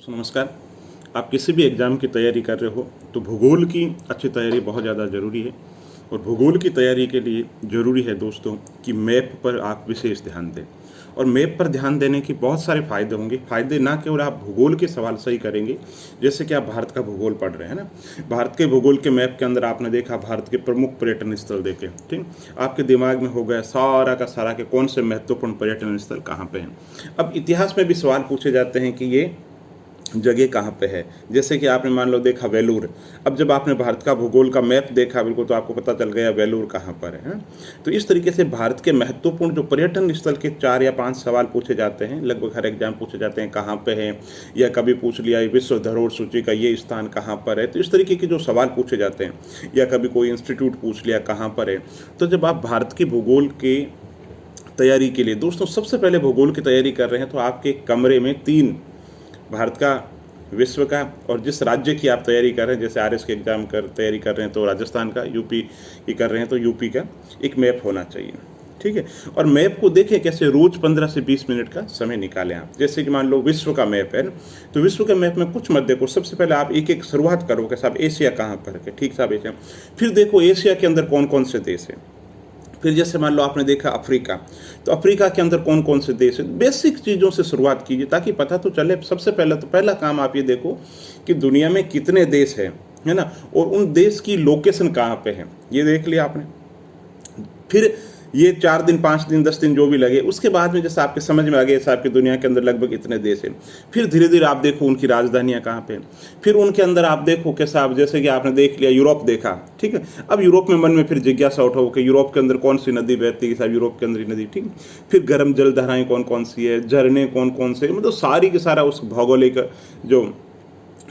नमस्कार। आप किसी भी एग्ज़ाम की तैयारी कर रहे हो तो भूगोल की अच्छी तैयारी बहुत ज़्यादा ज़रूरी है। और भूगोल की तैयारी के लिए ज़रूरी है दोस्तों कि मैप पर आप विशेष ध्यान दें। और मैप पर ध्यान देने के बहुत सारे फ़ायदे होंगे। फ़ायदे ना केवल आप भूगोल के सवाल सही करेंगे, जैसे कि आप भारत का भूगोल पढ़ रहे हैं ना, भारत के भूगोल के मैप के अंदर आपने देखा भारत के प्रमुख पर्यटन स्थल देखे, ठीक, आपके दिमाग में हो गया सारा का सारा के कौन से महत्वपूर्ण पर्यटन स्थल कहाँ पे हैं। अब इतिहास में भी सवाल पूछे जाते हैं कि ये जगह कहाँ पे है, जैसे कि आपने मान लो देखा वेलूर। अब जब आपने भारत का भूगोल का मैप देखा बिल्कुल, तो आपको पता चल गया वेलूर कहाँ पर है। तो इस तरीके से भारत के महत्वपूर्ण जो पर्यटन स्थल के 4 या 5 सवाल पूछे जाते हैं, लगभग हर एग्जाम पूछे जाते हैं कहाँ पे है, या कभी पूछ लिया विश्व धरोहर सूची का ये स्थान कहाँ पर है। तो इस तरीके के जो सवाल पूछे जाते हैं, या कभी कोई इंस्टीट्यूट पूछ लिया कहाँ पर है। तो जब आप भारत की भूगोल की तैयारी के लिए दोस्तों सबसे पहले भूगोल की तैयारी कर रहे हैं, तो आपके कमरे में 3 भारत का, विश्व का, और जिस राज्य की आप तैयारी कर रहे हैं, जैसे आरएस के एग्जाम तैयारी कर रहे हैं तो राजस्थान का, यूपी की कर रहे हैं तो यूपी का एक मैप होना चाहिए, ठीक है। और मैप को देखें कैसे, रोज 15 से 20 मिनट का समय निकालें आप। जैसे कि मान लो विश्व का मैप है ना, तो विश्व के मैप में कुछ मत देखो, सबसे पहले आप एक एक शुरुआत करो कि साहब एशिया कहाँ पर है, ठीक साहब एशिया। फिर देखो एशिया के अंदर कौन कौन से देश हैं। फिर जैसे मान लो आपने देखा अफ्रीका, तो अफ्रीका के अंदर कौन कौन से देश है। बेसिक चीज़ों से शुरुआत कीजिए ताकि पता तो चले। सबसे पहले तो पहला काम आप ये देखो कि दुनिया में कितने देश हैं, है ना, और उन देश की लोकेशन कहाँ पे है, ये देख लिया आपने। फिर ये 4 दिन 5 दिन 10 दिन जो भी लगे, उसके बाद में जैसे आपके समझ में आ गया आपकी दुनिया के अंदर लगभग इतने देश हैं। फिर धीरे धीरे आप देखो उनकी राजधानियाँ कहाँ पे। फिर उनके अंदर आप देखो कि साहब जैसे कि आपने देख लिया यूरोप देखा, ठीक है। अब यूरोप में मन में फिर जिज्ञासा उठाओ कि यूरोप के अंदर कौन सी नदी बहती है, साहब यूरोप के अंदर ही नदी, ठीक। फिर गर्म जलधाराएँ कौन कौन सी है, झरने कौन कौन से, मतलब सारी के सारा उस भौगोलिक जो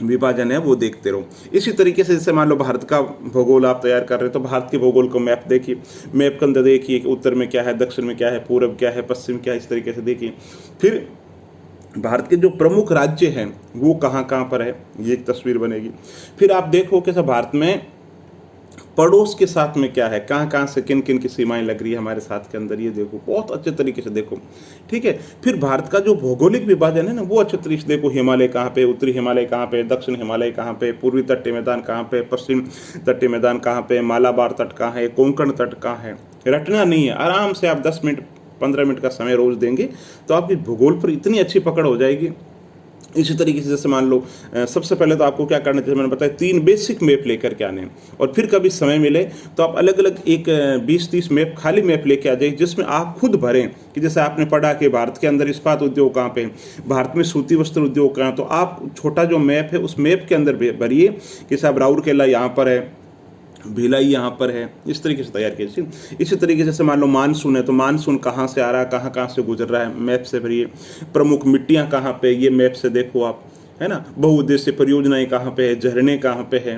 विभाजन है वो देखते रहो। इसी तरीके से जैसे मान लो भारत का भूगोल आप तैयार कर रहे हैं, तो भारत के भूगोल को मैप देखिए, मैप के अंदर देखिए कि उत्तर में क्या है, दक्षिण में क्या है, पूर्व क्या है, पश्चिम क्या है, इस तरीके से देखिए। फिर भारत के जो प्रमुख राज्य हैं वो कहाँ कहाँ पर है, ये एक तस्वीर बनेगी। फिर आप देखो कि सब भारत में पड़ोस के साथ में क्या है, कहाँ कहाँ से किन किन की सीमाएं लग रही है हमारे साथ के अंदर, ये देखो बहुत अच्छे तरीके से देखो, ठीक है। फिर भारत का जो भौगोलिक विभाजन है ना, वो अच्छे तरीके से देखो। हिमालय कहाँ पे, उत्तरी हिमालय कहाँ पे, दक्षिण हिमालय कहाँ पे, पूर्वी तटीय मैदान कहाँ पे, पश्चिम तटीय मैदान कहाँ पे, मालाबार तट कहाँ है, कोंकण तट कहाँ है। रटना नहीं है, आराम से आप 10 मिनट 15 मिनट का समय रोज देंगे तो आपकी भूगोल पर इतनी अच्छी पकड़ हो जाएगी। इसी तरीके से जैसे मान लो सबसे पहले तो आपको क्या करना चाहिए, मैंने बताया 3 बेसिक मैप लेकर के आने, और फिर कभी समय मिले तो आप अलग अलग एक 20-30 मैप, खाली मैप लेके आ जाइए, जिसमें आप खुद भरें कि जैसे आपने पढ़ा कि भारत के अंदर इस्पात उद्योग कहाँ पे, भारत में सूती वस्त्र उद्योग कहाँ, तो आप छोटा जो मैप है उस मैप के अंदर भरिए कि साहब राउरकेला यहाँ पर है, भिलाई यहाँ पर है, इस तरीके से तैयार कीजिए। इसी तरीके से मान लो मानसून है, तो मानसून कहाँ से आ रहा है, कहाँ कहाँ से गुजर रहा है, मैप से भरिए। प्रमुख मिट्टियाँ कहाँ पे, ये मैप से देखो आप, है ना। बहुउद्देशीय परियोजनाएं कहाँ पे है, झरने कहाँ पे है,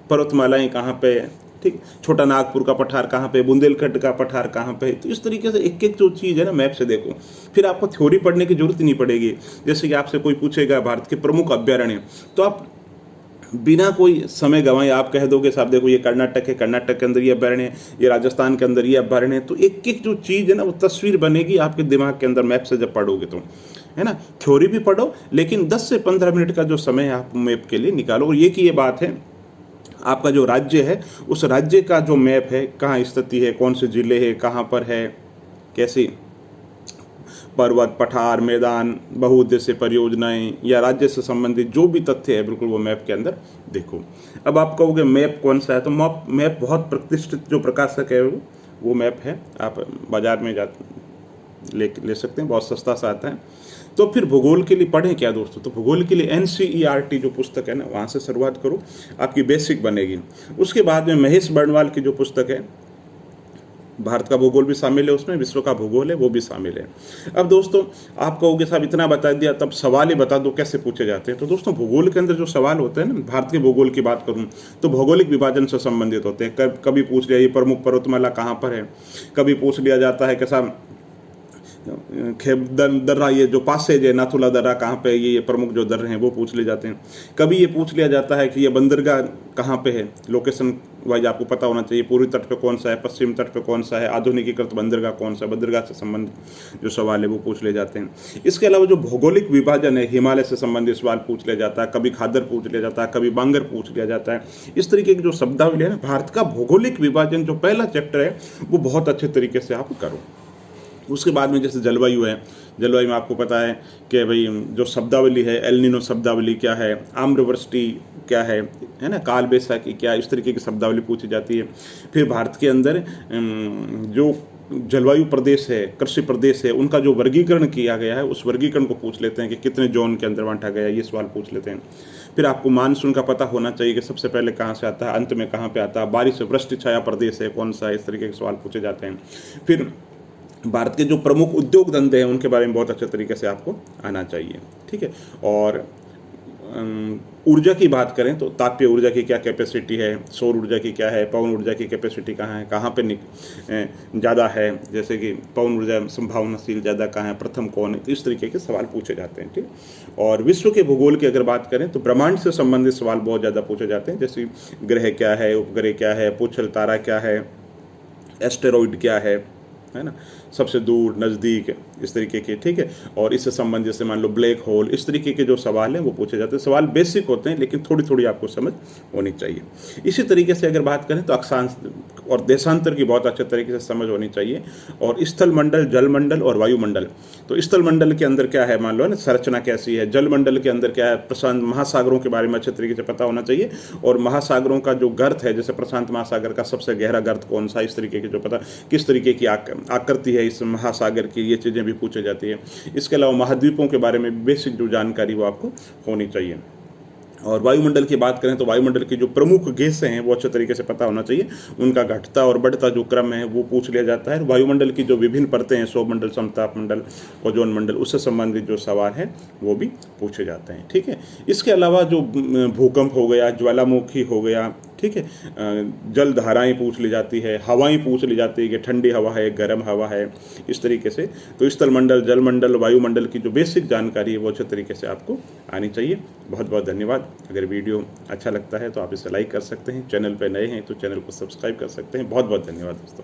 पर्वतमालाएं कहाँ पे है, ठीक। छोटा नागपुर का पठार कहाँ पे, बुंदेलखंड का पठार कहाँ पे है। तो इस तरीके से एक एक जो चीज़ है ना मैप से देखो। फिर आपको थ्योरी पढ़ने की जरूरत ही नहीं पड़ेगी। जैसे कि आपसे कोई पूछेगा भारत के प्रमुख अभ्यारण्य, तो आप बिना कोई समय गंवाए आप कह दोगे साहब देखो ये कर्नाटक है, कर्नाटक के अंदर ये अभ्यारण्य है, ये राजस्थान के अंदर ये अभ्यारण्य है। तो एक एक जो चीज़ है ना वो तस्वीर बनेगी आपके दिमाग के अंदर मैप से जब पढ़ोगे तो, है ना। थ्योरी भी पढ़ो, लेकिन 10 से 15 मिनट का जो समय आप मैप के लिए निकालो। और ये की ये बात है, आपका जो राज्य है उस राज्य का जो मैप है, कहाँ स्थिति है, कौन से जिले है, कहाँ पर है, कैसी पर्वत, पठार, मैदान, बहुउद्देशीय परियोजनाएं या राज्य से संबंधित जो भी तथ्य है बिल्कुल वो मैप के अंदर देखो। अब आप कहोगे मैप कौन सा है, तो मैप बहुत प्रतिष्ठित जो प्रकाशक है वो मैप है, आप बाजार में ले सकते हैं, बहुत सस्ता सा आता है। तो फिर भूगोल के लिए पढ़ें क्या दोस्तों, तो भूगोल के लिए NCERT जो पुस्तक है ना वहाँ से शुरुआत करो, आपकी बेसिक बनेगी। उसके बाद में महेश बर्णवाल की जो पुस्तक है, भारत का भूगोल भी शामिल है उसमें, विश्व का भूगोल है वो भी शामिल है। अब दोस्तों आप कहोगे साहब इतना बता दिया, तब सवाल ही बता दो कैसे पूछे जाते हैं। तो दोस्तों भूगोल के अंदर जो सवाल होते हैं ना, भारत के भूगोल की बात करूं तो भौगोलिक विभाजन से संबंधित होते हैं। कभी पूछ लिया ये प्रमुख पर्वतमाला कहाँ पर है, कभी पूछ लिया जाता है कि साहब दर्रा, ये जो पासेज है नाथुला दर्रा कहाँ पे है, ये प्रमुख जो दर्रे हैं वो पूछ ले जाते हैं। कभी ये पूछ लिया जाता है कि ये बंदरगाह कहाँ पे है, लोकेशन वाइज आपको पता होना चाहिए। पूर्वी तट पे कौन सा है, पश्चिम तट पे कौन सा है, आधुनिकीकृत बंदरगाह कौन सा है, बंदरगाह से संबंधित जो सवाल है वो पूछ ले जाते हैं। इसके अलावा जो भौगोलिक विभाजन है, हिमालय से संबंधित सवाल पूछ लिया जाता है, कभी खादर पूछ लिया जाता है, कभी बांगर पूछ लिया जाता है। इस तरीके की जो शब्दावली है ना, भारत का भौगोलिक विभाजन जो पहला चैप्टर है वो बहुत अच्छे तरीके से आप करो। उसके बाद में जैसे जलवायु है, जलवायु में आपको पता है कि भाई जो शब्दावली है, एल नीनो शब्दावली क्या है, आम्रवृष्टि क्या है ना, काल बैसाखी क्या, इस तरीके की शब्दावली पूछी जाती है। फिर भारत के अंदर जो जलवायु प्रदेश है, कृषि प्रदेश है, उनका जो वर्गीकरण किया गया है उस वर्गीकरण को पूछ लेते हैं कि कितने जोन के अंदर बांटा गया है, ये सवाल पूछ लेते हैं। फिर आपको मानसून का पता होना चाहिए कि सबसे पहले कहाँ से आता है, अंत में कहाँ पे आता है, बारिश वृष्टि छाया प्रदेश है कौन सा है, इस तरीके के सवाल पूछे जाते हैं। फिर भारत के जो प्रमुख उद्योग धंधे हैं उनके बारे में बहुत अच्छे तरीके से आपको आना चाहिए, ठीक है। और ऊर्जा की बात करें तो तापीय ऊर्जा की क्या कैपेसिटी है, सौर ऊर्जा की क्या है, पवन ऊर्जा की कैपेसिटी कहाँ है, कहाँ पे ज़्यादा है, जैसे कि पवन ऊर्जा संभावनाशील ज़्यादा कहाँ है, प्रथम कौन है, तो इस तरीके के सवाल पूछे जाते हैं, ठीक। और विश्व के भूगोल की अगर बात करें तो ब्रह्मांड से संबंधित सवाल बहुत ज़्यादा पूछे जाते हैं, जैसे ग्रह क्या है, उपग्रह क्या है, पूछल तारा क्या है, एस्टेरॉइड क्या है ना, सबसे दूर नज़दीक, इस तरीके के, ठीक है। और इससे संबंधित जैसे मान लो ब्लैक होल, इस तरीके के जो सवाल हैं वो पूछे जाते हैं। सवाल बेसिक होते हैं लेकिन थोड़ी थोड़ी आपको समझ होनी चाहिए। इसी तरीके से अगर बात करें तो अक्षांश और देशांतर की बहुत अच्छे तरीके से समझ होनी चाहिए। और स्थल मंडल, जल मंडल और वायुमंडल, तो स्थल मंडल के अंदर क्या है मान लो ना, संरचना कैसी है, जल मंडल के अंदर क्या है, प्रशांत महासागरों के बारे में अच्छे तरीके से पता होना चाहिए। और महासागरों का जो गर्त है, जैसे प्रशांत महासागर का सबसे गहरा गर्त कौन सा, इस तरीके के जो पता, किस तरीके की आकृति है इस महासागर की, ये चीज़ें भी पूछी जाती है। इसके अलावा महाद्वीपों के बारे में बेसिक जो जानकारी वो आपको होनी चाहिए। और वायुमंडल की बात करें तो वायुमंडल की जो प्रमुख गैसें हैं वो अच्छे तरीके से पता होना चाहिए, उनका घटता और बढ़ता जो क्रम है वो पूछ लिया जाता है। वायुमंडल की जो विभिन्न परतें हैं, सौरमंडल, समताप मंडल, ओजोन मंडल, उससे संबंधित जो सवाल हैं वो भी पूछे जाते हैं, ठीक है। इसके अलावा जो भूकंप हो गया, ज्वालामुखी हो गया, ठीक है, जल धाराएं पूछ ली जाती है, हवाएं पूछ ली जाती है कि ठंडी हवा है, गर्म हवा है, इस तरीके से। तो स्थल मंडल, जल मंडल, वायुमंडल की जो बेसिक जानकारी है वो अच्छे तरीके से आपको आनी चाहिए। बहुत बहुत धन्यवाद। अगर वीडियो अच्छा लगता है तो आप इसे लाइक कर सकते हैं, चैनल पर नए हैं तो चैनल को सब्सक्राइब कर सकते हैं। बहुत बहुत धन्यवाद दोस्तों।